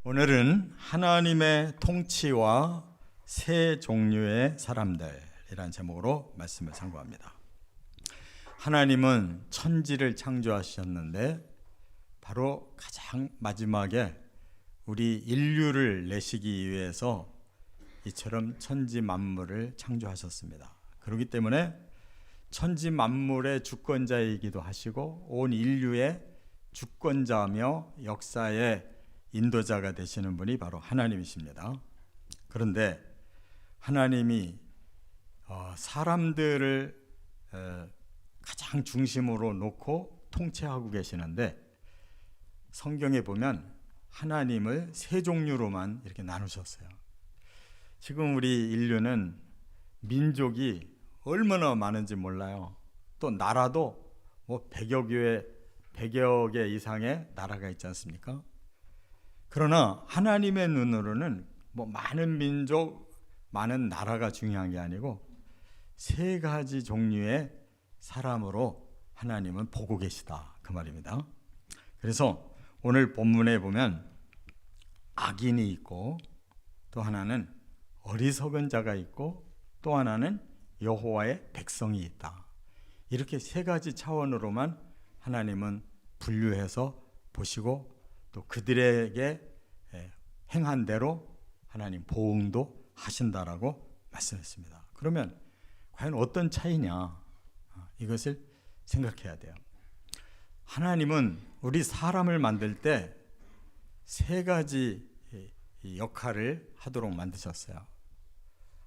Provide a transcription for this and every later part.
오늘은 하나님의 통치와 세 종류의 사람들이라는 제목으로 말씀을 상고합니다. 하나님은 천지를 창조하셨는데 바로 가장 마지막에 우리 인류를 내시기 위해서 이처럼 천지 만물을 창조하셨습니다. 그렇기 때문에 천지 만물의 주권자이기도 하시고 온 인류의 주권자며 역사의 인도자가 되시는 분이 바로 하나님이십니다. 그런데 하나님이 사람들을 가장 중심으로 놓고 통치하고 계시는데 성경에 보면 하나님을 세 종류로만 이렇게 나누셨어요. 지금 우리 인류는 민족이 얼마나 많은지 몰라요. 또 나라도 뭐 100여 개 이상의 나라가 있지 않습니까? 그러나 하나님의 눈으로는 뭐 많은 민족, 많은 나라가 중요한 게 아니고 세 가지 종류의 사람으로 하나님은 보고 계시다, 그 말입니다. 그래서 오늘 본문에 보면 악인이 있고 또 하나는 어리석은 자가 있고 또 하나는 여호와의 백성이 있다. 이렇게 세 가지 차원으로만 하나님은 분류해서 보시고 또 그들에게 행한 대로 하나님 보응도 하신다라고 말씀했습니다. 그러면 과연 어떤 차이냐, 이것을 생각해야 돼요. 하나님은 우리 사람을 만들 때 세 가지 역할을 하도록 만드셨어요.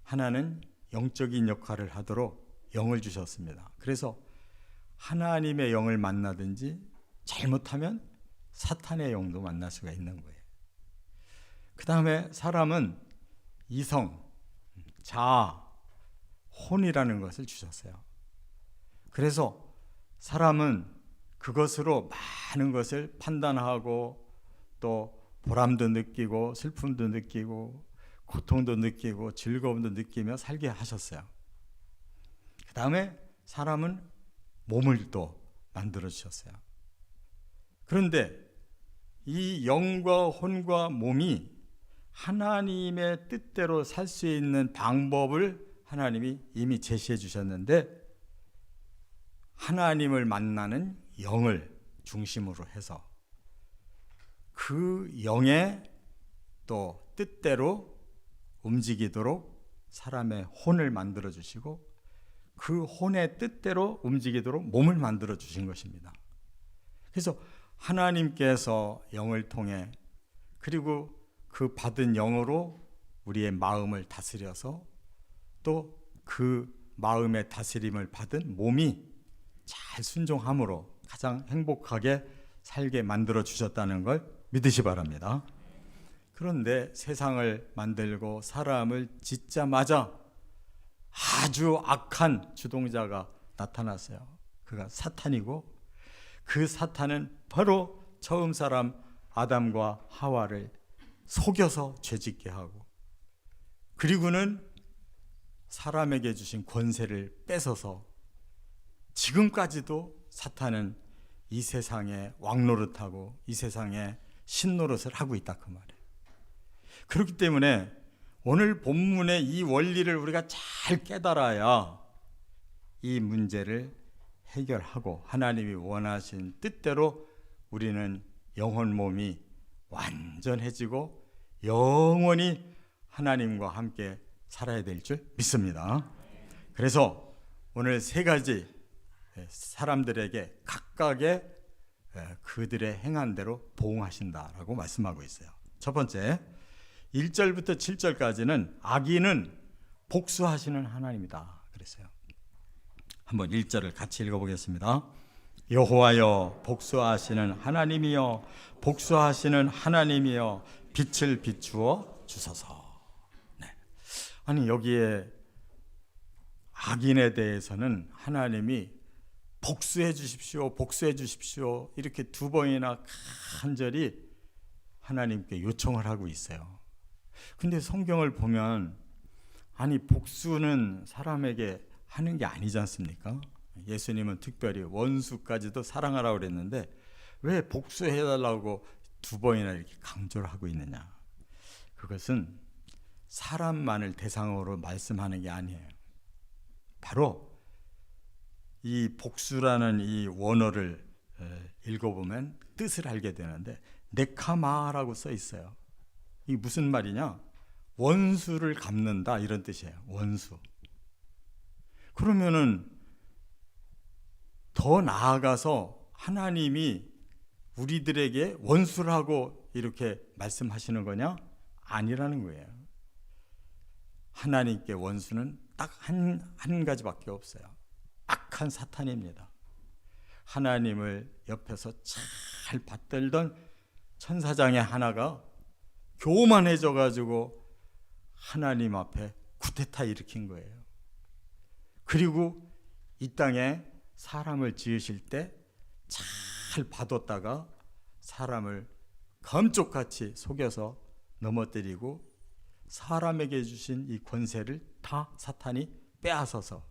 하나는 영적인 역할을 하도록 영을 주셨습니다. 그래서 하나님의 영을 만나든지 잘못하면 사탄의 영도 만날 수가 있는 거예요. 그 다음에 사람은 이성, 자아, 혼이라는 것을 주셨어요. 그래서 사람은 그것으로 많은 것을 판단하고 또 보람도 느끼고 슬픔도 느끼고 고통도 느끼고 즐거움도 느끼며 살게 하셨어요. 그 다음에 사람은 몸을 또 만들어 주셨어요. 그런데 이 영과 혼과 몸이 하나님의 뜻대로 살 수 있는 방법을 하나님이 이미 제시해 주셨는데 하나님을 만나는 영을 중심으로 해서 그 영의 또 뜻대로 움직이도록 사람의 혼을 만들어 주시고 그 혼의 뜻대로 움직이도록 몸을 만들어 주신 것입니다. 그래서 하나님께서 영을 통해 그리고 그 받은 영으로 우리의 마음을 다스려서 또 그 마음의 다스림을 받은 몸이 잘 순종함으로 가장 행복하게 살게 만들어 주셨다는 걸 믿으시 바랍니다. 그런데 세상을 만들고 사람을 짓자마자 아주 악한 주동자가 나타났어요. 그가 사탄이고 그 사탄은 바로 처음 사람 아담과 하와를 속여서 죄짓게 하고 그리고는 사람에게 주신 권세를 뺏어서 지금까지도 사탄은 이 세상에 왕노릇하고 이 세상에 신노릇을 하고 있다, 그 말이에요. 그렇기 때문에 오늘 본문의 이 원리를 우리가 잘 깨달아야 이 문제를 해결하고 하나님이 원하신 뜻대로 우리는 영혼 몸이 완전해지고 영원히 하나님과 함께 살아야 될 줄 믿습니다. 그래서 오늘 세 가지 사람들에게 각각의 그들의 행한 대로 보응하신다라고 말씀하고 있어요. 첫 번째 1절부터 7절까지는 악인은 복수하시는 하나님이다 그랬어요. 한번 1절을 같이 읽어보겠습니다. 여호와여 복수하시는 하나님이여 복수하시는 하나님이여 빛을 비추어 주소서. 네. 아니 여기에 악인에 대해서는 하나님이 복수해 주십시오, 복수해 주십시오 이렇게 두 번이나 간절히 하나님께 요청을 하고 있어요. 근데 성경을 보면 아니 복수는 사람에게 하는 게 아니지 않습니까? 예수님은 특별히 원수까지도 사랑하라고 그랬는데 왜 복수해달라고 두 번이나 이렇게 강조를 하고 있느냐? 그것은 사람만을 대상으로 말씀하는 게 아니에요. 바로 이 복수라는 이 원어를 읽어보면 뜻을 알게 되는데 네카마라고 써 있어요. 이게 무슨 말이냐? 원수를 갚는다 이런 뜻이에요. 원수. 그러면은 더 나아가서 하나님이 우리들에게 원수라고 이렇게 말씀하시는 거냐? 아니라는 거예요. 하나님께 원수는 딱 한 가지밖에 없어요. 악한 사탄입니다. 하나님을 옆에서 잘 받들던 천사장의 하나가 교만해져 가지고 하나님 앞에 쿠데타 일으킨 거예요. 그리고 이 땅에 사람을 지으실 때 잘 봐뒀다가 사람을 감쪽같이 속여서 넘어뜨리고 사람에게 주신 이 권세를 다 사탄이 빼앗아서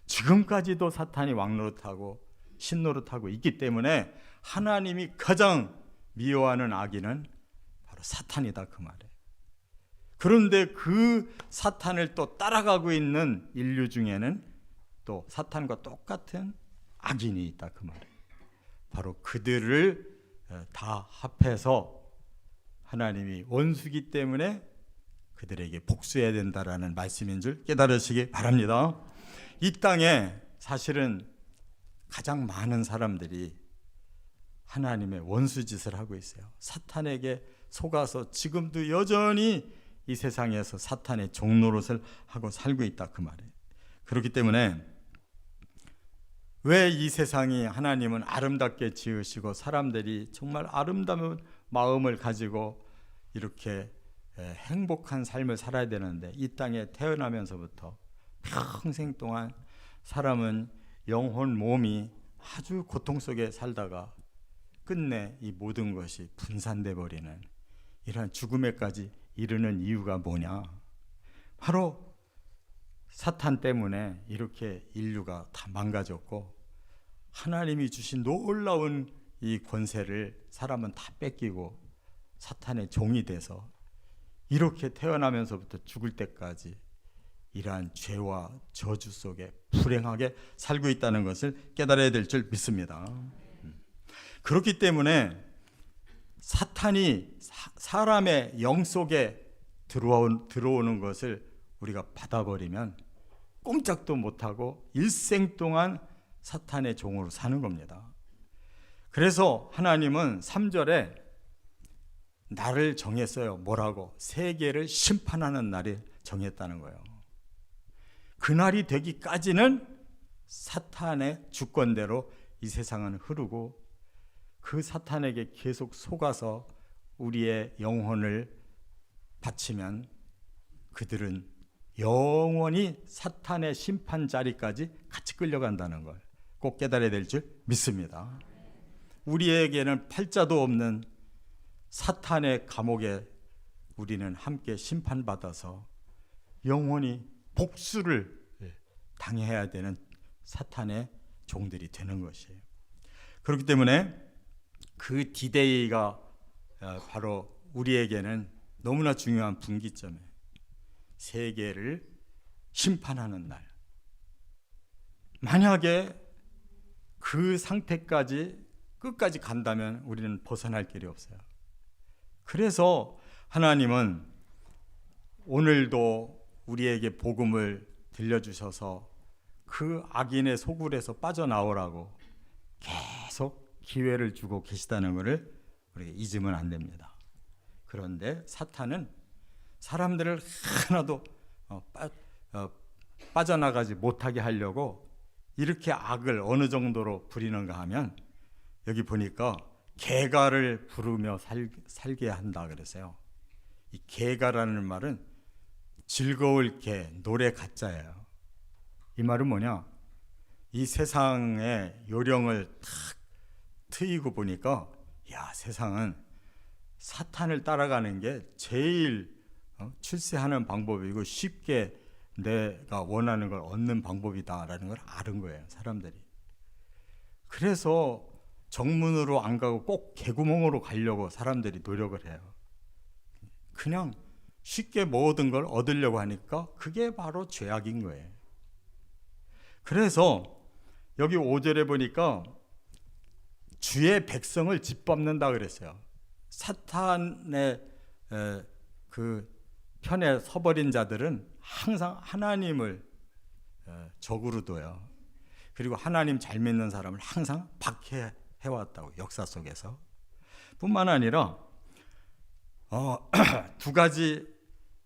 지금까지도 사탄이 왕노릇하고 신노릇하고 있기 때문에 하나님이 가장 미워하는 악인은 바로 사탄이다 그 말이에요. 그런데 그 사탄을 또 따라가고 있는 인류 중에는 또 사탄과 똑같은 악인이 있다 그 말이에요. 바로 그들을 다 합해서 하나님이 원수기 때문에 그들에게 복수해야 된다라는 말씀인 줄 깨달으시기 바랍니다. 이 땅에 사실은 가장 많은 사람들이 하나님의 원수 짓을 하고 있어요. 사탄에게 속아서 지금도 여전히 이 세상에서 사탄의 종노릇을 하고 살고 있다 그 말이에요. 그렇기 때문에 왜 이 세상이 하나님은 아름답게 지으시고 사람들이 정말 아름다운 마음을 가지고 이렇게 행복한 삶을 살아야 되는데 이 땅에 태어나면서부터 평생 동안 사람은 영혼 몸이 아주 고통 속에 살다가 끝내 이 모든 것이 분산돼 버리는 이러한 죽음에까지 이르는 이유가 뭐냐? 바로 사탄 때문에 이렇게 인류가 다 망가졌고 하나님이 주신 놀라운 이 권세를 사람은 다 뺏기고 사탄의 종이 돼서 이렇게 태어나면서부터 죽을 때까지 이러한 죄와 저주 속에 불행하게 살고 있다는 것을 깨달아야 될 줄 믿습니다. 그렇기 때문에 사탄이 사람의 영 속에 들어오는 것을 우리가 받아버리면 꼼짝도 못하고 일생 동안 사탄의 종으로 사는 겁니다. 그래서 하나님은 3절에 날을 정했어요. 뭐라고? 세계를 심판하는 날을 정했다는 거예요. 그날이 되기까지는 사탄의 주권대로 이 세상은 흐르고 그 사탄에게 계속 속아서 우리의 영혼을 바치면 그들은 영원히 사탄의 심판 자리까지 같이 끌려간다는 걸 꼭 깨달아야 될 줄 믿습니다. 우리에게는 팔자도 없는 사탄의 감옥에 우리는 함께 심판받아서 영원히 복수를 당해야 되는 사탄의 종들이 되는 것이에요. 그렇기 때문에 그 디데이가 바로 우리에게는 너무나 중요한 분기점이에요. 세계를 심판하는 날. 만약에 그 상태까지 끝까지 간다면 우리는 벗어날 길이 없어요. 그래서 하나님은 오늘도 우리에게 복음을 들려주셔서 그 악인의 소굴에서 빠져나오라고 계속 기회를 주고 계시다는 것을 우리가 잊으면 안 됩니다. 그런데 사탄은 사람들을 하나도 빠져나가지 못하게 하려고 이렇게 악을 어느 정도로 부리는가 하면 여기 보니까 개가를 부르며 살게 한다 그랬어요. 이 개가라는 말은 즐거울 개, 노래 가짜예요. 이 말은 뭐냐? 이 세상의 요령을 탁 트이고 보니까 야, 세상은 사탄을 따라가는 게 제일 출세하는 방법이고 쉽게 내가 원하는 걸 얻는 방법이다라는 걸 아는 거예요, 사람들이. 그래서 정문으로 안 가고 꼭 개구멍으로 가려고 사람들이 노력을 해요. 그냥 쉽게 모든 걸 얻으려고 하니까 그게 바로 죄악인 거예요. 그래서 여기 5절에 보니까 주의 백성을 짓밟는다 그랬어요. 사탄의 그 편에 서버린 자들은 항상 하나님을 적으로 둬요. 그리고 하나님 잘 믿는 사람을 항상 박해해왔다고, 역사 속에서. 뿐만 아니라 두 가지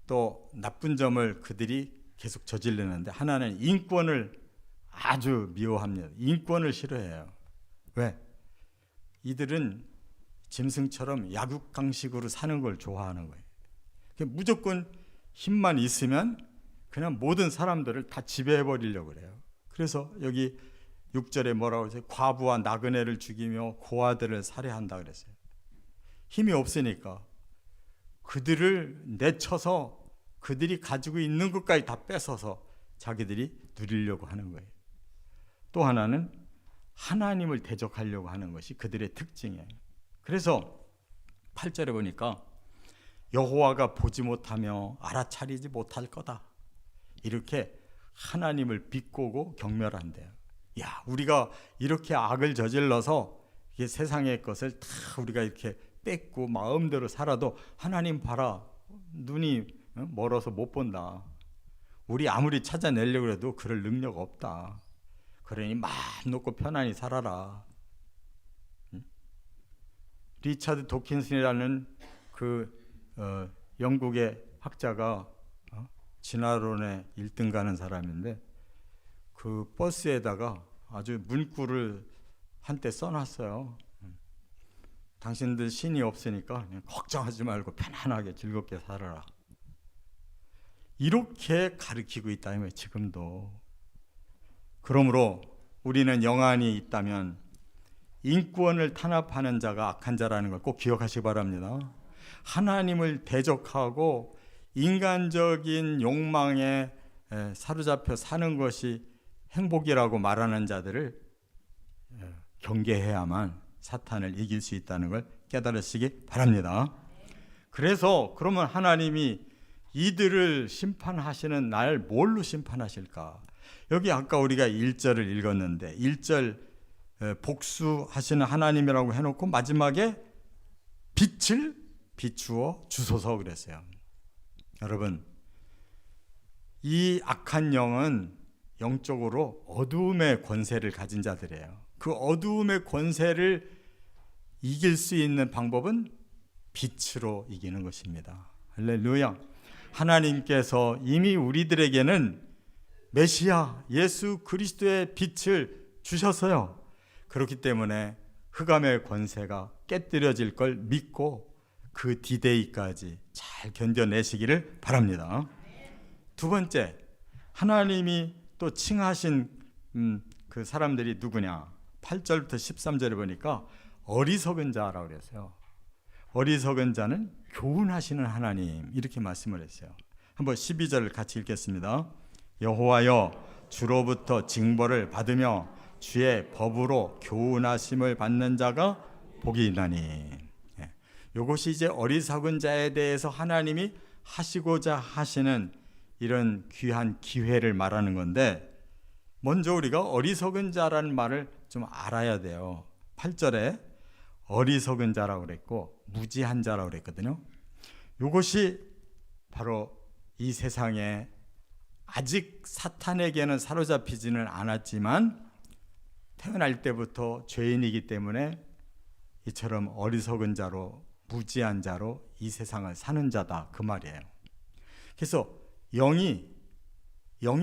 또 나쁜 점을 그들이 계속 저지르는데, 하나는 인권을 아주 미워합니다. 인권을 싫어해요. 왜? 이들은 짐승처럼 약육강식으로 사는 걸 좋아하는 거예요. 무조건 힘만 있으면 그냥 모든 사람들을 다 지배해버리려고 그래요. 그래서 여기 6절에 뭐라고 했어요? 과부와 나그네를 죽이며 고아들을 살해한다 그랬어요. 힘이 없으니까 그들을 내쳐서 그들이 가지고 있는 것까지 다 뺏어서 자기들이 누리려고 하는 거예요. 또 하나는 하나님을 대적하려고 하는 것이 그들의 특징이에요. 그래서 8절에 보니까 여호와가 보지 못하며 알아차리지 못할 거다, 이렇게 하나님을 비꼬고 경멸한대요. 야, 우리가 이렇게 악을 저질러서 이게 세상의 것을 다 우리가 이렇게 뺏고 마음대로 살아도 하나님 봐라, 눈이 멀어서 못 본다. 우리 아무리 찾아내려고 해도 그럴 능력 없다. 그러니 마음 놓고 편안히 살아라. 리차드 도킨슨이라는 그 영국의 학자가 진화론의 1등 가는 사람인데, 그 버스에다가 아주 문구를 한때 써놨어요. 당신들 신이 없으니까 그냥 걱정하지 말고 편안하게 즐겁게 살아라. 이렇게 가르치고 있다면 지금도. 그러므로 우리는 영안이 있다면 인권을 탄압하는 자가 악한 자라는 걸 꼭 기억하시기 바랍니다. 하나님을 대적하고 인간적인 욕망에 사로잡혀 사는 것이 행복이라고 말하는 자들을 경계해야만 사탄을 이길 수 있다는 걸 깨달으시기 바랍니다. 그래서 그러면 하나님이 이들을 심판하시는 날 뭘로 심판하실까? 여기 아까 우리가 1절을 읽었는데 1절 복수하시는 하나님이라고 해놓고 마지막에 빛을 비추어 주소서 그랬어요. 여러분, 이 악한 영은 영적으로 어두움의 권세를 가진 자들이에요. 그 어두움의 권세를 이길 수 있는 방법은 빛으로 이기는 것입니다. 할렐루야. 하나님께서 이미 우리들에게는 메시아 예수 그리스도의 빛을 주셨어요. 그렇기 때문에 흑암의 권세가 깨뜨려질 걸 믿고 그 디데이까지 잘 견뎌내시기를 바랍니다. 두 번째, 하나님이 또 칭하신 그 사람들이 누구냐? 8절부터 13절에 보니까 어리석은 자라고 그랬어요. 어리석은 자는 교훈하시는 하나님, 이렇게 말씀을 했어요. 한번 12절을 같이 읽겠습니다. 여호와여, 주로부터 징벌을 받으며 주의 법으로 교훈하심을 받는 자가 복이 있나니. 이것이 이제 어리석은 자에 대해서 하나님이 하시고자 하시는 이런 귀한 기회를 말하는 건데, 먼저 우리가 어리석은 자라는 말을 좀 알아야 돼요. 8절에 어리석은 자라고 그랬고 무지한 자라고 그랬거든요. 이것이 바로 이 세상에 아직 사탄에게는 사로잡히지는 않았지만 태어날 때부터 죄인이기 때문에 이처럼 어리석은 자로, 무지한 자로 이 세상을 사는 자다, 그 말이에요. 그래서 영이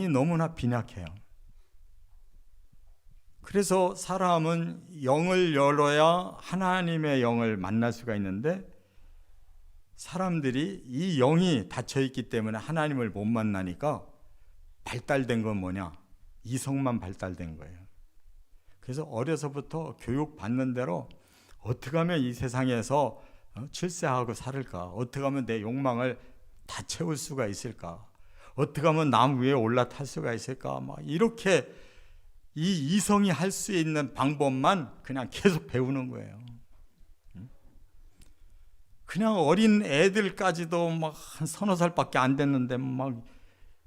너무나 빈약해요. 그래서 사람은 영을 열어야 하나님의 영을 만날 수가 있는데, 사람들이 이 영이 닫혀있기 때문에 하나님을 못 만나니까 발달된 건 뭐냐? 이성만 발달된 거예요. 그래서 어려서부터 교육받는 대로 어떻게 하면 이 세상에서 출세하고 살을까? 어떻게 하면 내 욕망을 다 채울 수가 있을까? 어떻게 하면 남 위에 올라탈 수가 있을까? 막 이렇게 이 이성이 할 수 있는 방법만 그냥 계속 배우는 거예요. 그냥 어린 애들까지도 막 한 서너 살밖에 안 됐는데 막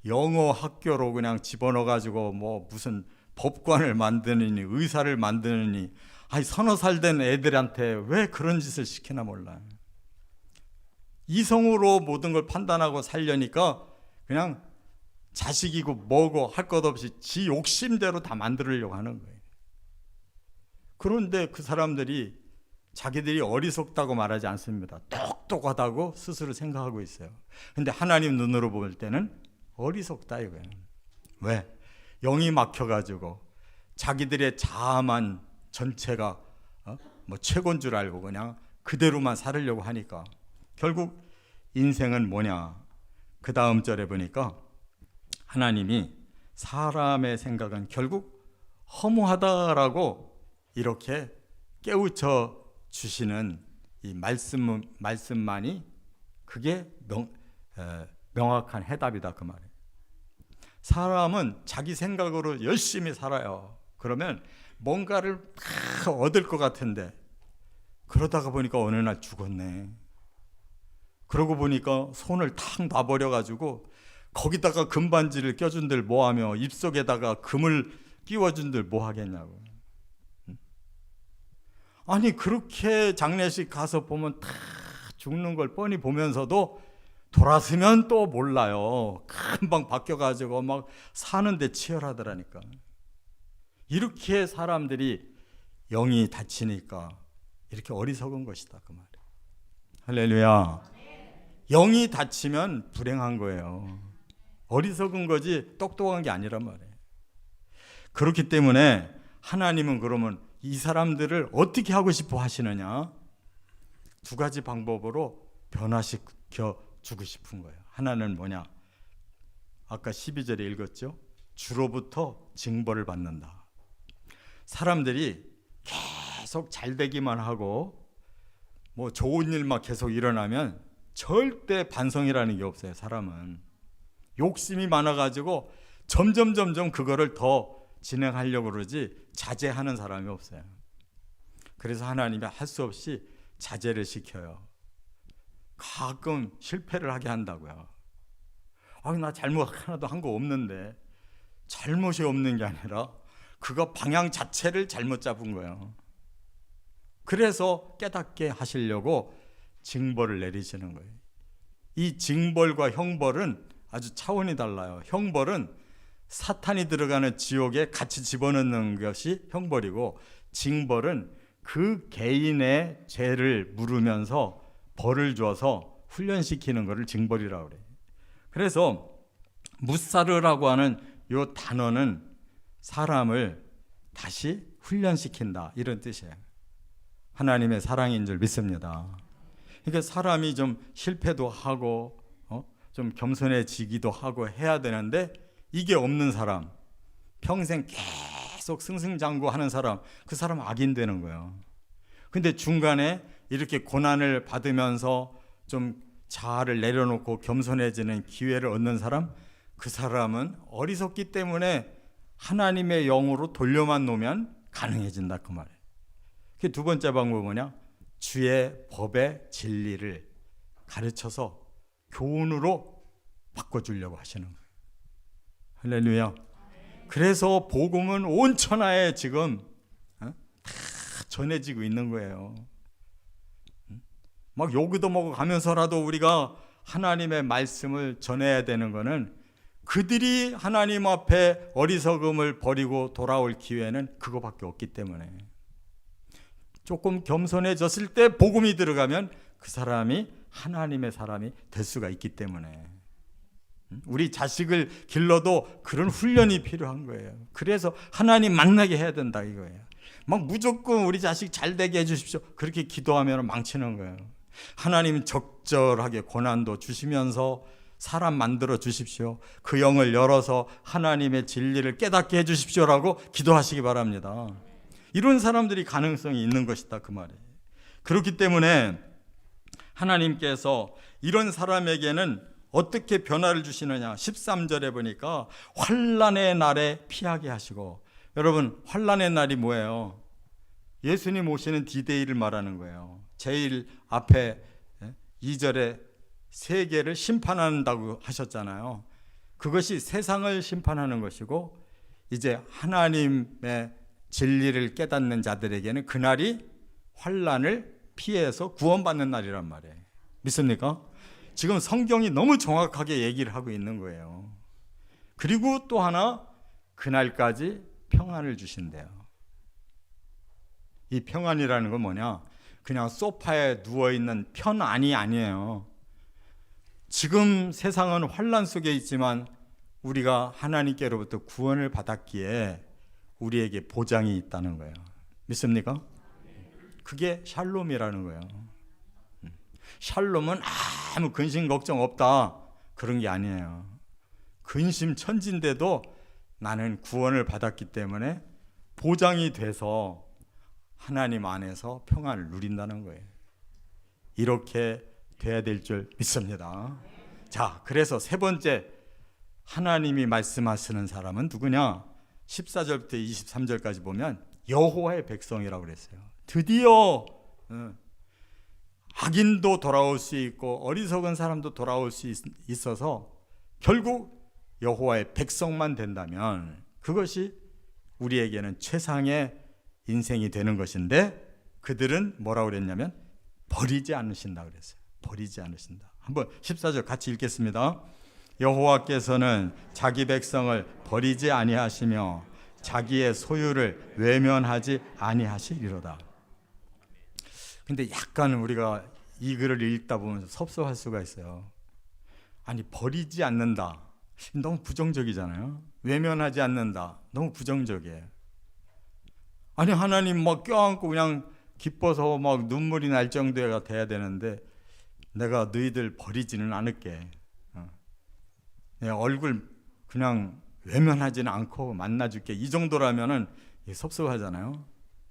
영어 학교로 그냥 집어넣어 가지고 뭐 무슨 법관을 만드느니 의사를 만드느니, 아니 서너 살 된 애들한테 왜 그런 짓을 시키나 몰라. 이성으로 모든 걸 판단하고 살려니까 그냥 자식이고 뭐고 할 것 없이 지 욕심대로 다 만들려고 하는 거예요. 그런데 그 사람들이 자기들이 어리석다고 말하지 않습니다. 똑똑하다고 스스로 생각하고 있어요. 근데 하나님 눈으로 볼 때는 어리석다 이거예요. 왜? 영이 막혀가지고 자기들의 자아만 전체가 뭐 최고인 줄 알고 그냥 그대로만 살으려고 하니까 결국 인생은 뭐냐? 그 다음 절에 보니까 하나님이 사람의 생각은 결국 허무하다라고 이렇게 깨우쳐 주시는 이 말씀만이 그게 명확한 해답이다 그 말이에요. 사람은 자기 생각으로 열심히 살아요. 그러면 뭔가를 다 얻을 것 같은데 그러다가 보니까 어느 날 죽었네. 그러고 보니까 손을 탁 놔버려가지고 거기다가 금반지를 껴준들 뭐하며 입속에다가 금을 끼워준들 뭐하겠냐고. 아니 그렇게 장례식 가서 보면 다 죽는 걸 뻔히 보면서도 돌아서면 또 몰라요. 금방 바뀌어가지고 막 사는데 치열하더라니까. 이렇게 사람들이 영이 다치니까 이렇게 어리석은 것이다 그 말이에요. 할렐루야. 영이 다치면 불행한 거예요. 어리석은 거지 똑똑한 게 아니란 말이에요. 그렇기 때문에 하나님은 그러면 이 사람들을 어떻게 하고 싶어 하시느냐? 두 가지 방법으로 변화시켜 주고 싶은 거예요. 하나는 뭐냐? 아까 12절에 읽었죠? 주로부터 징벌을 받는다. 사람들이 계속 잘 되기만 하고 뭐 좋은 일만 계속 일어나면 절대 반성이라는 게 없어요. 사람은 욕심이 많아가지고 점점 그거를 더 진행하려고 그러지 자제하는 사람이 없어요. 그래서 하나님이 할 수 없이 자제를 시켜요. 가끔 실패를 하게 한다고요. 나 잘못 하나도 한 거 없는데, 잘못이 없는 게 아니라 그거 방향 자체를 잘못 잡은 거예요. 그래서 깨닫게 하시려고 징벌을 내리시는 거예요. 이 징벌과 형벌은 아주 차원이 달라요. 형벌은 사탄이 들어가는 지옥에 같이 집어넣는 것이 형벌이고, 징벌은 그 개인의 죄를 물으면서 벌을 줘서 훈련시키는 것을 징벌이라고 그래요. 그래서 무사르라고 하는 이 단어는 사람을 다시 훈련시킨다 이런 뜻이에요. 하나님의 사랑인 줄 믿습니다. 그러니까 사람이 좀 실패도 하고 좀 겸손해지기도 하고 해야 되는데 이게 없는 사람, 평생 계속 승승장구하는 사람, 그 사람 악인되는 거예요. 근데 중간에 이렇게 고난을 받으면서 좀 자아를 내려놓고 겸손해지는 기회를 얻는 사람, 그 사람은 어리석기 때문에 하나님의 영으로 돌려만 놓으면 가능해진다 그 말이에요. 그 두 번째 방법은 뭐냐? 주의 법의 진리를 가르쳐서 교훈으로 바꿔주려고 하시는 거예요. 할렐루야. 그래서 복음은 온 천하에 지금 다 전해지고 있는 거예요. 막 욕도 먹어가면서라도 우리가 하나님의 말씀을 전해야 되는 거는 그들이 하나님 앞에 어리석음을 버리고 돌아올 기회는 그거밖에 없기 때문에 조금 겸손해졌을 때 복음이 들어가면 그 사람이 하나님의 사람이 될 수가 있기 때문에 우리 자식을 길러도 그런 훈련이 필요한 거예요. 그래서 하나님 만나게 해야 된다 이거예요. 막 무조건 우리 자식 잘 되게 해주십시오 그렇게 기도하면 망치는 거예요. 하나님 적절하게 고난도 주시면서 사람 만들어 주십시오. 그 영을 열어서 하나님의 진리를 깨닫게 해 주십시오라고 기도하시기 바랍니다. 이런 사람들이 가능성이 있는 것이다 그 말이에요. 그렇기 때문에 하나님께서 이런 사람에게는 어떻게 변화를 주시느냐, 13절에 보니까 환난의 날에 피하게 하시고 여러분, 환난의 날이 뭐예요? 예수님 오시는 디데이를 말하는 거예요. 제일 앞에 2절에 세계를 심판한다고 하셨잖아요. 그것이 세상을 심판하는 것이고, 이제 하나님의 진리를 깨닫는 자들에게는 그날이 환난을 피해서 구원받는 날이란 말이에요. 믿습니까? 지금 성경이 너무 정확하게 얘기를 하고 있는 거예요. 그리고 또 하나, 그날까지 평안을 주신대요. 이 평안이라는 건 뭐냐? 그냥 소파에 누워있는 편안이 아니에요. 지금 세상은 환난 속에 있지만 우리가 하나님께로부터 구원을 받았기에 우리에게 보장이 있다는 거예요. 믿습니까? 그게 샬롬이라는 거예요. 샬롬은 아무 근심 걱정 없다, 그런 게 아니에요. 근심 천진데도 나는 구원을 받았기 때문에 보장이 돼서 하나님 안에서 평안을 누린다는 거예요. 이렇게 돼야 될 줄 믿습니다. 자, 그래서 세 번째, 하나님이 말씀하시는 사람은 누구냐? 14절부터 23절까지 보면 여호와의 백성이라고 그랬어요. 드디어 악인도 돌아올 수 있고 어리석은 사람도 돌아올 수 있어서 결국 여호와의 백성만 된다면 그것이 우리에게는 최상의 인생이 되는 것인데, 그들은 뭐라고 그랬냐면 버리지 않으신다 그랬어요. 버리지 않으신다. 한번 14절 같이 읽겠습니다. 여호와께서는 자기 백성을 버리지 아니하시며 자기의 소유를 외면하지 아니하시리로다. 근데 약간 우리가 이 글을 읽다 보면 섭섭할 수가 있어요. 아니, 버리지 않는다, 너무 부정적이잖아요. 외면하지 않는다, 너무 부정적이에요. 아니, 하나님 막 껴안고 그냥 기뻐서 막 눈물이 날 정도가 돼야 되는데 내가 너희들 버리지는 않을게, 내 얼굴 그냥 외면하지는 않고 만나줄게, 이 정도라면은 섭섭하잖아요.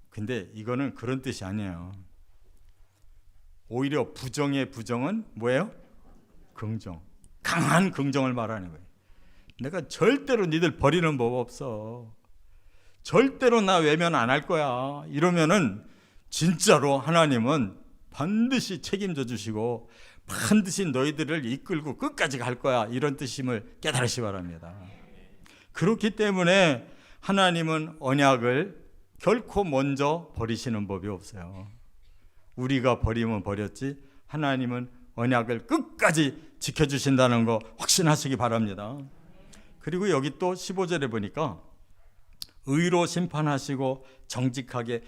근데 이거는 그런 뜻이 아니에요. 오히려 부정의 부정은 뭐예요? 긍정, 강한 긍정을 말하는 거예요. 내가 절대로 니들 버리는 법 없어, 절대로 나 외면 안 할 거야, 이러면은 진짜로 하나님은 반드시 책임져 주시고 반드시 너희들을 이끌고 끝까지 갈 거야, 이런 뜻임을 깨달으시 바랍니다. 그렇기 때문에 하나님은 언약을 결코 먼저 버리시는 법이 없어요. 우리가 버리면 버렸지 하나님은 언약을 끝까지 지켜주신다는 거 확신하시기 바랍니다. 그리고 여기 또 15절에 보니까 의로 심판하시고 정직하게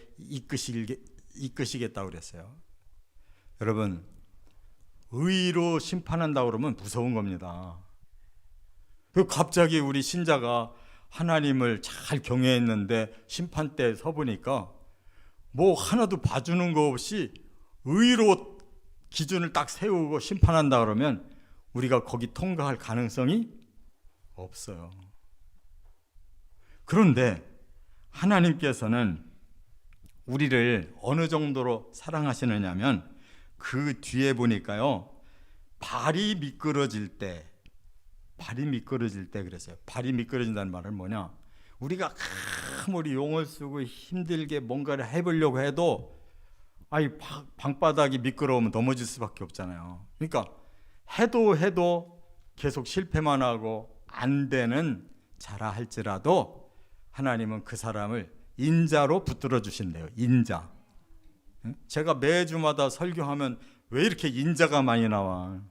이끄시겠다고 그랬어요. 여러분, 의로 심판한다고 그러면 무서운 겁니다. 갑자기 우리 신자가 하나님을 잘 경외했는데 심판대에 서보니까 뭐 하나도 봐주는 거 없이 의로 기준을 딱 세우고 심판한다 그러면 우리가 거기 통과할 가능성이 없어요. 그런데 하나님께서는 우리를 어느 정도로 사랑하시느냐면 그 뒤에 보니까요, 발이 미끄러질 때 그랬어요. 발이 미끄러진다는 말은 뭐냐? 우리가 아무리 용을 쓰고 힘들게 뭔가를 해보려고 해도 방바닥이 미끄러우면 넘어질 수밖에 없잖아요. 그러니까 해도 계속 실패만 하고 안 되는 자라 할지라도 하나님은 그 사람을 인자로 붙들어 주신대요. 인자. 제가 매주마다 설교하면 왜 이렇게 인자가 많이 나와?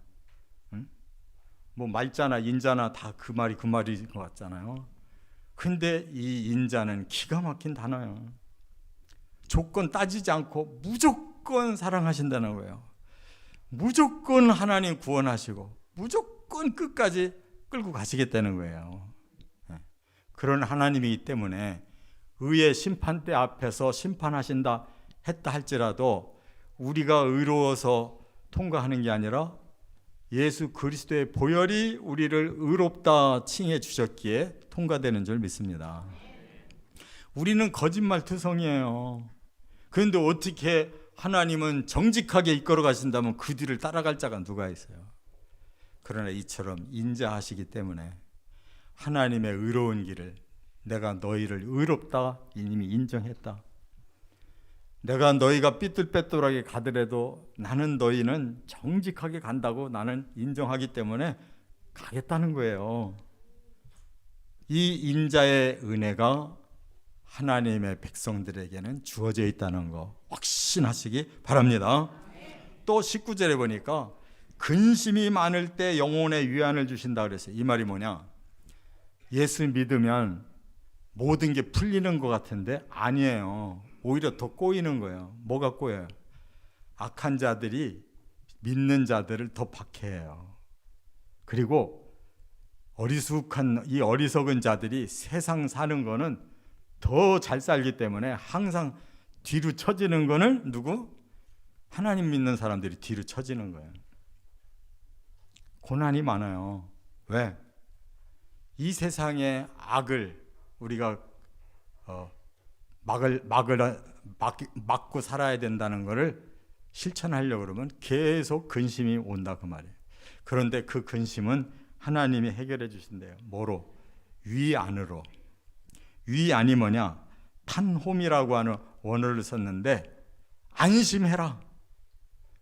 뭐 말자나 인자나 다 그 말인 것 같잖아요. 근데 이 인자는 기가 막힌 단어예요. 조건 따지지 않고 무조건 사랑하신다는 거예요. 무조건 하나님 구원하시고 무조건 끝까지 끌고 가시겠다는 거예요. 그런 하나님이기 때문에 의의 심판대 앞에서 심판하신다 했다 할지라도 우리가 의로워서 통과하는 게 아니라 예수 그리스도의 보혈이 우리를 의롭다 칭해 주셨기에 통과되는 줄 믿습니다. 우리는 거짓말투성이에요. 그런데 어떻게 하나님은 정직하게 이끌어 가신다면 그 뒤를 따라갈 자가 누가 있어요? 그러나 이처럼 인자하시기 때문에 하나님의 의로운 길을 내가 너희를 의롭다 이미 인정했다. 내가 너희가 삐뚤빼뚤하게 가더라도 나는 너희는 정직하게 간다고 나는 인정하기 때문에 가겠다는 거예요. 이 인자의 은혜가 하나님의 백성들에게는 주어져 있다는 거 확신하시기 바랍니다. 또 19절에 보니까 근심이 많을 때 영혼의 위안을 주신다 그랬어요. 이 말이 뭐냐? 예수 믿으면 모든 게 풀리는 것 같은데 아니에요. 오히려 더 꼬이는 거예요. 뭐가 꼬여요? 악한 자들이 믿는 자들을 더 박해해요. 그리고 이 어리석은 자들이 세상 사는 거는 더 잘 살기 때문에 항상 뒤로 처지는 거는 누구? 하나님 믿는 사람들이 뒤로 처지는 거예요. 고난이 많아요. 왜? 이 세상의 악을 우리가 막고 살아야 된다는 것을 실천하려고 그러면 계속 근심이 온다 그 말이에요. 그런데 그 근심은 하나님이 해결해 주신대요. 뭐로? 위안으로. 위안이 뭐냐? 탄홈이라고 하는 원어를 썼는데 안심해라.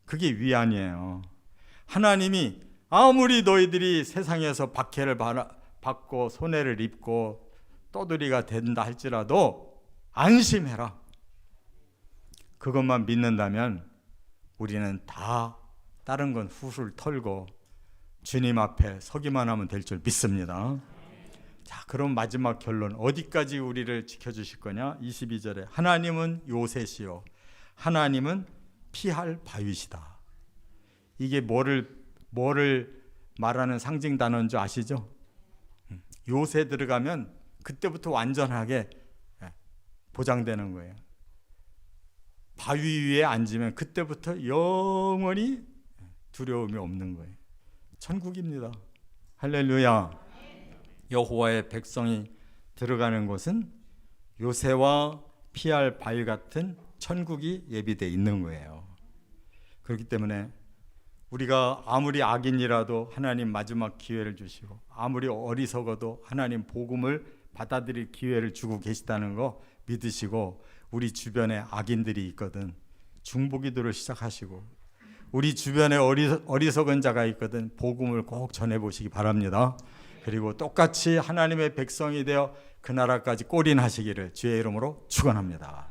그게 위안이에요. 하나님이 아무리 너희들이 세상에서 박해를 받고 손해를 입고 떠돌이가 된다 할지라도 안심해라. 그것만 믿는다면 우리는 다 다른 건 훌훌 털고 주님 앞에 서기만 하면 될 줄 믿습니다. 자, 그럼 마지막 결론 어디까지 우리를 지켜주실 거냐? 22절에 하나님은 요새시요 하나님은 피할 바위시다. 이게 뭐를 말하는 상징 단어인 줄 아시죠? 요새 들어가면 그때부터 완전하게 보장되는 거예요. 바위 위에 앉으면 그때부터 영원히 두려움이 없는 거예요. 천국입니다. 할렐루야. 여호와의 백성이 들어가는 곳은 요새와 피할 바위 같은 천국이 예비되어 있는 거예요. 그렇기 때문에 우리가 아무리 악인이라도 하나님 마지막 기회를 주시고 아무리 어리석어도 하나님 복음을 받아들일 기회를 주고 계시다는 거 믿으시고 우리 주변에 악인들이 있거든 중보기도를 시작하시고 우리 주변에 어리석은 자가 있거든 복음을 꼭 전해보시기 바랍니다. 그리고 똑같이 하나님의 백성이 되어 그 나라까지 골인하시기를 주의 이름으로 축원합니다.